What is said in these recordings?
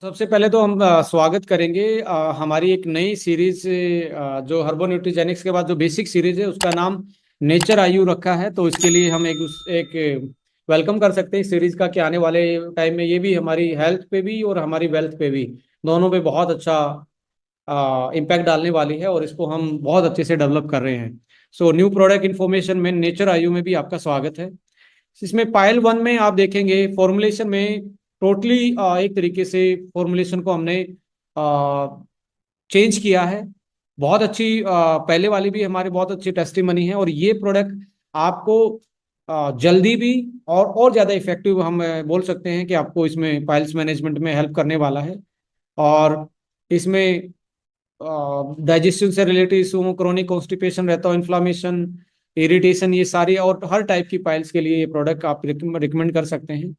सबसे पहले तो हम स्वागत करेंगे हमारी एक नई सीरीज जो हर्बो न्यूट्रीजेनिक्स के बाद जो बेसिक सीरीज है उसका नाम नेचर आयु रखा है। तो इसके लिए हम एक वेलकम कर सकते हैं इस सीरीज का कि आने वाले टाइम में ये भी हमारी हेल्थ पे भी और हमारी वेल्थ पे भी दोनों पे बहुत अच्छा इम्पैक्ट डालने वाली है और इसको हम बहुत अच्छे से डेवलप कर रहे हैं। सो न्यू प्रोडक्ट इन्फॉर्मेशन में नेचर आयु में भी आपका स्वागत है। इसमें पायल वन में आप देखेंगे फॉर्मुलेशन में टोटली एक तरीके से फॉर्मुलेशन को हमने चेंज किया है। बहुत अच्छी पहले वाली भी हमारी बहुत अच्छी टेस्टिमनी है और ये प्रोडक्ट आपको जल्दी भी और ज़्यादा इफेक्टिव हम बोल सकते हैं कि आपको इसमें पाइल्स मैनेजमेंट में हेल्प करने वाला है। और इसमें डाइजेशन से रिलेटेड इशू हो, क्रोनिक कॉन्स्टिपेशन रहता हो, इन्फ्लामेशन, इरिटेशन, ये सारी और हर टाइप की पाइल्स के लिए ये प्रोडक्ट आप रिकमेंड कर सकते हैं।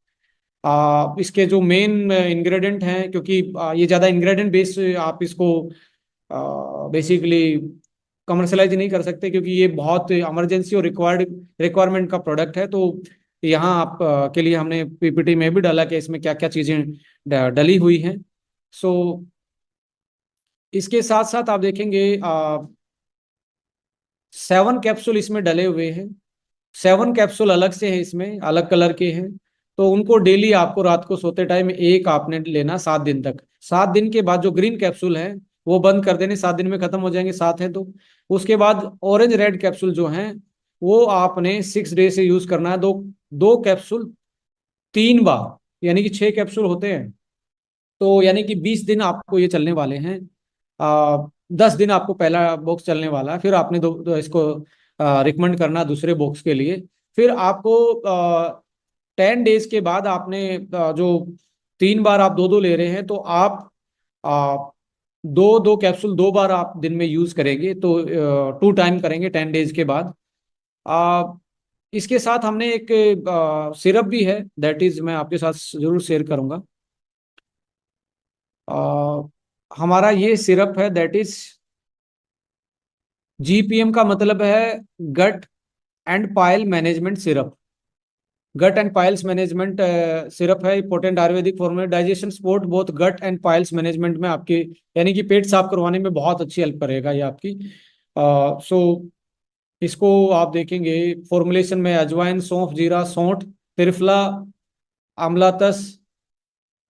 इसके जो मेन इंग्रेडिएंट हैं, क्योंकि ये ज़्यादा इंग्रेडिएंट बेस्ड आप इसको बेसिकली कमर्शलाइज नहीं कर सकते क्योंकि ये बहुत इमरजेंसी और रिक्वायरमेंट का प्रोडक्ट है। तो यहाँ आप के लिए हमने पीपीटी में भी डाला कि इसमें क्या क्या चीज़ें डली हुई हैं। सो इसके साथ साथ आप देखेंगे 7 कैप्सूल इसमें डले हुए हैं। 7 कैप्सूल अलग से हैं, इसमें अलग कलर के हैं। तो उनको डेली आपको रात को सोते टाइम एक आपने लेना 7 दिन तक। 7 दिन के बाद जो ग्रीन कैप्सूल है वो बंद कर देने, 7 दिन में खत्म हो जाएंगे, 7 है तो। उसके बाद ऑरेंज रेड कैप्सूल जो हैं वो आपने 6 डे से यूज करना है। दो दो कैप्सूल 3 बार, यानी कि 6 कैप्सूल होते हैं। तो यानी कि 20 दिन आपको ये चलने वाले हैं। 10 दिन आपको पहला बॉक्स चलने वाला है, फिर आपने दो इसको रिकमेंड करना दूसरे बॉक्स के लिए। फिर आपको 10 डेज के बाद आपने जो 3 बार आप दो दो ले रहे हैं तो आप आ, दो दो कैप्सूल 2 बार आप दिन में यूज करेंगे, तो 2 टाइम करेंगे 10 डेज के बाद। आ, इसके साथ हमने एक सिरप भी है, दैट इज मैं आपके साथ जरूर शेयर करूंगा। आ, हमारा ये सिरप है, दैट इज जीपीएम का मतलब है gut and pile management syrup. Gut and piles management syrup है, potent Ayurvedic formula, digestion support both gut and piles management में आपके यानी कि पेट साफ करवाने में बहुत अच्छी हेल्प करेगा ये आपकी। सो इसको आप देखेंगे फॉर्मुलेशन में अजवाइन, सौंफ, जीरा, सौंठ, त्रिफला, आमलातस,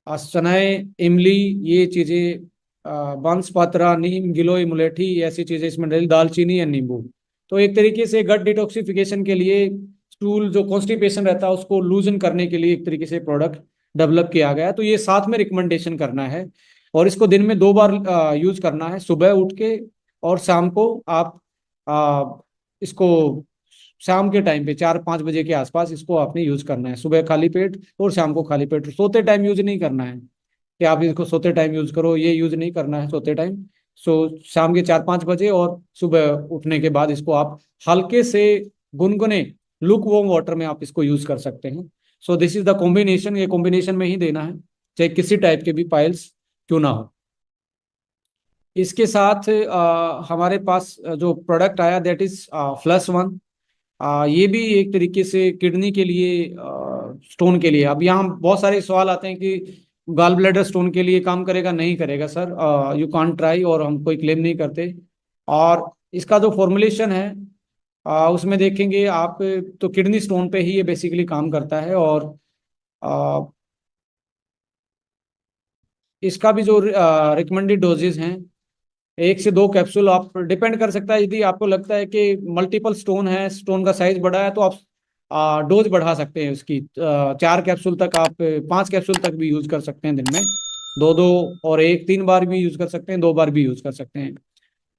सनई, इमली, ये चीजें, बांसपात्रा, नीम, गिलोय, मुलेठी, ऐसी चीजें इसमें डली, दालचीनी या नींबू। तो एक तरीके से गट डिटॉक्सिफिकेशन के लिए, स्टूल जो कॉन्स्टिपेशन रहता है उसको लूजन करने के लिए एक तरीके से प्रोडक्ट डेवलप किया गया है। तो ये साथ में रिकमेंडेशन करना है और इसको दिन में 2 बार यूज करना है, सुबह उठ के और शाम को। आप आ, इसको शाम के टाइम पे 4-5 बजे के आसपास इसको आपने यूज करना है, सुबह खाली पेट और शाम को खाली पेट। सोते टाइम यूज नहीं करना है कि आप इसको सोते टाइम यूज करो, ये यूज नहीं करना है सोते टाइम। सो शाम के 4-5 बजे और सुबह उठने के बाद इसको आप हल्के से गुनगुने लुक वार्म वाटर में आप इसको यूज कर सकते हैं। So this is the combination, ये कॉम्बिनेशन में ही देना है चाहे किसी टाइप के भी पाइल्स क्यों ना हो। इसके साथ हमारे पास जो प्रोडक्ट आया दैट इज फ्लस वन। ये भी एक तरीके से किडनी के लिए, स्टोन के लिए। अब यहाँ बहुत सारे सवाल आते हैं कि गाल ब्लैडर स्टोन के लिए काम करेगा नहीं करेगा सर, यू कांट ट्राई, और हम कोई क्लेम नहीं करते। और इसका जो फॉर्मुलेशन है उसमें देखेंगे आप तो किडनी स्टोन पे ही ये बेसिकली काम करता है। और आ, इसका भी जो रिकमेंडेड डोजेज हैं 1 से 2 कैप्सूल, आप डिपेंड कर सकता है। यदि आपको लगता है कि मल्टीपल स्टोन है, स्टोन का साइज बड़ा है, तो आप डोज बढ़ा सकते हैं उसकी। 4 कैप्सूल तक, आप 5 कैप्सूल तक भी यूज कर सकते हैं दिन में, दो दो, और एक 3 बार भी यूज कर सकते हैं, 2 बार भी यूज कर सकते हैं।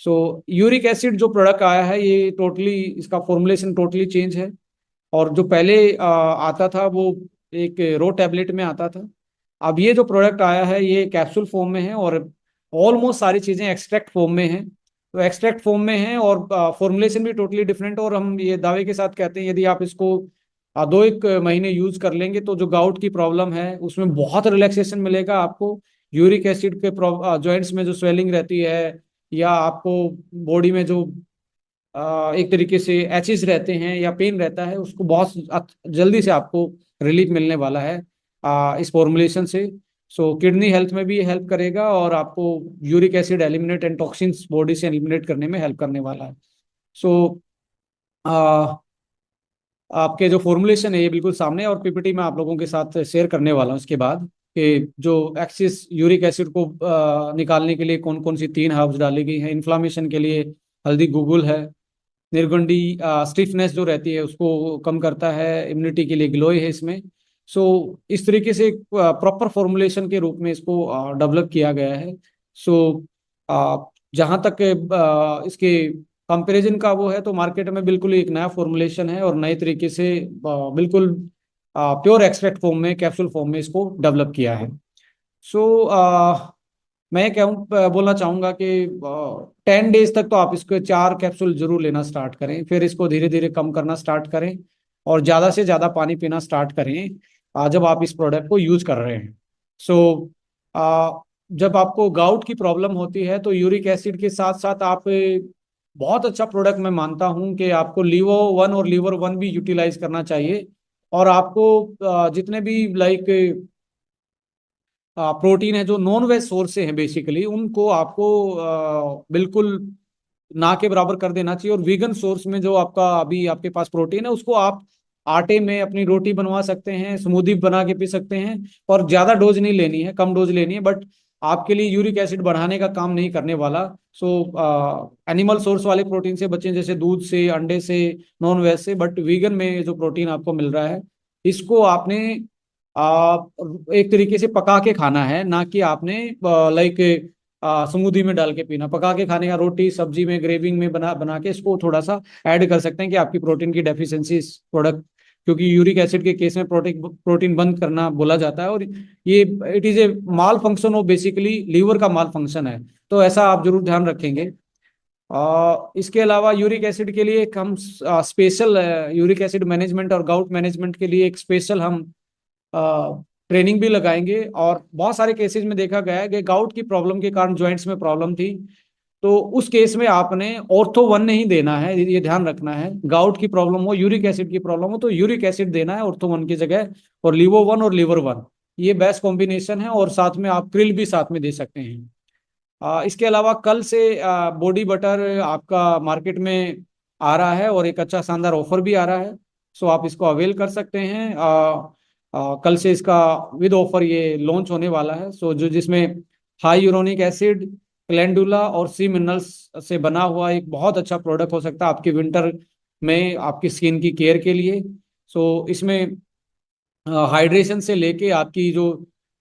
सो यूरिक एसिड जो प्रोडक्ट आया है ये टोटली, इसका फॉर्मुलेशन टोटली चेंज है। और जो पहले आता था वो एक रो टैबलेट में आता था। अब ये जो प्रोडक्ट आया है ये कैप्सूल फॉर्म में है और ऑलमोस्ट सारी चीजें एक्सट्रैक्ट फॉर्म में हैं। तो एक्सट्रैक्ट फॉर्म में है और फॉर्मुलेशन भी टोटली डिफरेंट। और हम ये दावे के साथ कहते हैं यदि आप इसको 2-1 महीने यूज कर लेंगे तो जो गाउट की प्रॉब्लम है उसमें बहुत रिलैक्सेशन मिलेगा आपको। यूरिक एसिड के जॉइंट्स में जो स्वेलिंग रहती है, या आपको बॉडी में जो एक तरीके से एचिस रहते हैं या पेन रहता है, उसको बहुत जल्दी से आपको रिलीफ मिलने वाला है इस फॉर्मुलेशन से। सो किडनी हेल्थ में भी ये हेल्प करेगा और आपको uric acid eliminate and toxins body से एलिमिनेट करने में हेल्प करने वाला है। सो आपके जो फॉर्मुलेशन है ये बिल्कुल सामने है और पीपीटी में आप लोगों के साथ शेयर करने वाला हूँ इसके बाद, कि जो एक्सिस यूरिक एसिड को निकालने के लिए कौन कौन सी 3 हर्ब्स डाली गई हैं। इन्फ्लामेशन के लिए हल्दी गुगुल है, निर्गुंडी स्टिफनेस जो रहती है उसको कम करता है, इम्यूनिटी के लिए गिलोय है इसमें। सो इस तरीके से प्रॉपर फॉर्मुलेशन के रूप में इसको डेवलप किया गया है। सो जहाँ तक इसके कंपैरिजन का वो है, तो मार्केट में बिल्कुल एक नया फॉर्मुलेशन है और नए तरीके से बिल्कुल प्योर एक्सट्रैक्ट फॉर्म में, कैप्सूल फॉर्म में इसको डेवलप किया है। सो मैं कहूँ बोलना चाहूँगा कि 10 डेज तक तो आप इसको 4 कैप्सूल जरूर लेना स्टार्ट करें, फिर इसको धीरे धीरे कम करना स्टार्ट करें और ज़्यादा से ज़्यादा पानी पीना स्टार्ट करें जब आप इस प्रोडक्ट को यूज़ कर रहे हैं। सो जब आपको गाउट की प्रॉब्लम होती है तो यूरिक एसिड के साथ साथ आप बहुत अच्छा प्रोडक्ट मैं मानता हूँ कि आपको लीवो 1 और लीवर 1 भी यूटिलाइज करना चाहिए। और आपको जितने भी लाइक प्रोटीन है जो नॉन वेज सोर्स से हैं बेसिकली, उनको आपको बिल्कुल ना के बराबर कर देना चाहिए। और वीगन सोर्स में जो आपका अभी आपके पास प्रोटीन है उसको आप आटे में अपनी रोटी बनवा सकते हैं, स्मूदी बना के पी सकते हैं। और ज्यादा डोज नहीं लेनी है, कम डोज लेनी है, बट आपके लिए यूरिक एसिड बढ़ाने का काम नहीं करने वाला। सो एनिमल सोर्स वाले प्रोटीन से बचें, जैसे दूध से, अंडे से, नॉन वेज से। बट वीगन में जो प्रोटीन आपको मिल रहा है इसको आपने आ, एक तरीके से पका के खाना है, ना कि आपने लाइक स्मूदी में डाल के पीना। पका के खाने का, रोटी सब्जी में ग्रेविंग में बना बना के इसको थोड़ा सा ऐड कर सकते हैं कि आपकी प्रोटीन की डेफिशिएंसी इस प्रोडक्ट, क्योंकि यूरिक एसिड के केस में प्रोटीन प्रोटीन बंद करना बोला जाता है और ये it is a malfunction of basically liver का माल फंक्शन है। तो ऐसा आप जरूर ध्यान रखेंगे। इसके अलावा यूरिक एसिड के लिए एक हम स्पेशल यूरिक एसिड मैनेजमेंट और गाउट मैनेजमेंट के लिए एक स्पेशल हम ट्रेनिंग भी लगाएंगे। और बहुत सारे केसेस में देखा गया है कि गाउट की प्रॉब्लम के कारण जॉइंट्स में प्रॉब्लम थी, तो उस केस में आपने ऑर्थो 1 नहीं देना है, ये ध्यान रखना है। गाउट की प्रॉब्लम हो, यूरिक एसिड की प्रॉब्लम हो, तो यूरिक एसिड देना है ऑर्थो 1 की जगह, और लीवो 1 और लीवर 1 ये बेस्ट कॉम्बिनेशन है। और साथ में आप क्रिल भी साथ में दे सकते हैं। इसके अलावा कल से बॉडी बटर आपका मार्केट में आ रहा है और एक अच्छा शानदार ऑफर भी आ रहा है। सो आप इसको अवेल कर सकते हैं। कल से इसका विद ऑफर ये लॉन्च होने वाला है। सो जो जिसमें हाई यूरोनिक एसिड, कैलेंडुला और सी मिनरल्स से बना हुआ एक बहुत अच्छा प्रोडक्ट हो सकता है आपके विंटर में आपकी स्किन की केयर के लिए। सो इसमें हाइड्रेशन से लेके आपकी जो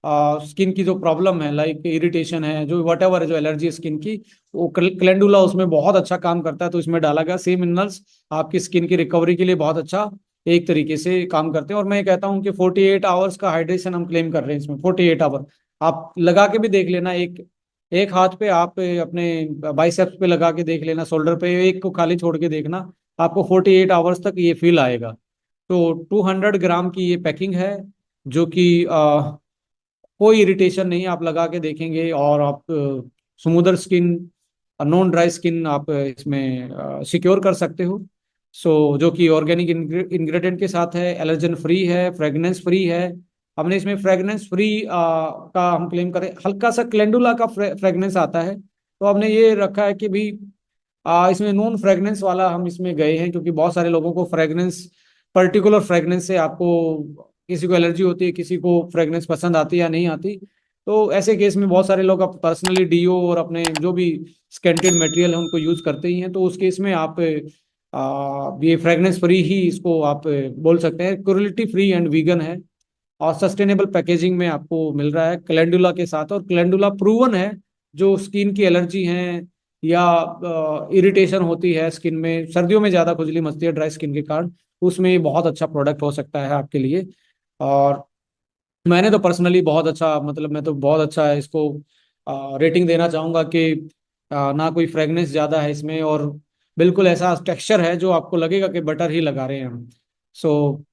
स्किन की जो प्रॉब्लम है, लाइक इरिटेशन है, जो वट एवर है, जो एलर्जी है स्किन की, वो कैलेंडुला उसमें बहुत अच्छा काम करता है। तो इसमें डाला गया सी मिनरल्स आपकी स्किन की रिकवरी के लिए बहुत अच्छा एक तरीके से काम करते हैं। और मैं कहता हूँ कि 48 आवर्स का हाइड्रेशन हम क्लेम कर रहे हैं इसमें। 48 आवर आप लगा के भी देख लेना, एक एक हाथ पे आप अपने बाइसेप्स पे लगा के देख लेना, शोल्डर पे एक को खाली छोड़ के देखना, आपको 48 आवर्स तक ये फील आएगा। तो 200 ग्राम की ये पैकिंग है, जो कि कोई इरिटेशन नहीं, आप लगा के देखेंगे और आप smoother skin, non dry skin आप इसमें सिक्योर कर सकते हो। सो जो कि ऑर्गेनिक इंग्रेडिएंट के साथ है, एलर्जन फ्री है, फ्रेगनेंस फ्री है। हमने इसमें फ्रेगनेंस फ्री का हम क्लेम करें, हल्का सा क्लेंडुला का फ्रेगनेंस आता है, तो हमने ये रखा है कि भी इसमें नॉन फ्रेगनेंस वाला हम इसमें गए हैं, क्योंकि बहुत सारे लोगों को फ्रेगनेंस, पर्टिकुलर फ्रेगनेंस से आपको, किसी को एलर्जी होती है, किसी को फ्रेगनेंस पसंद आती है या नहीं आती। तो ऐसे केस में बहुत सारे लोग अब पर्सनली डीओ और अपने जो भी स्केंटेड मटेरियल है उनको यूज करते ही हैं। तो उस केस में आप ये फ्रेगनेंस फ्री ही इसको आप बोल सकते हैं। क्रुएल्टी फ्री एंड वीगन है और सस्टेनेबल पैकेजिंग में आपको मिल रहा है कैलेंडुला के साथ। और कैलेंडुला प्रूवन है, जो स्किन की एलर्जी है या इरिटेशन होती है स्किन में, सर्दियों में ज़्यादा खुजली मचती है ड्राई स्किन के कारण, उसमें ये बहुत अच्छा प्रोडक्ट हो सकता है आपके लिए। और मैंने तो पर्सनली बहुत अच्छा, मतलब मैं तो बहुत अच्छा है इसको रेटिंग देना चाहूँगा कि ना कोई फ्रेगनेंस ज़्यादा है इसमें, और बिल्कुल ऐसा टेक्सचर है जो आपको लगेगा कि बटर ही लगा रहे हैं हम। सो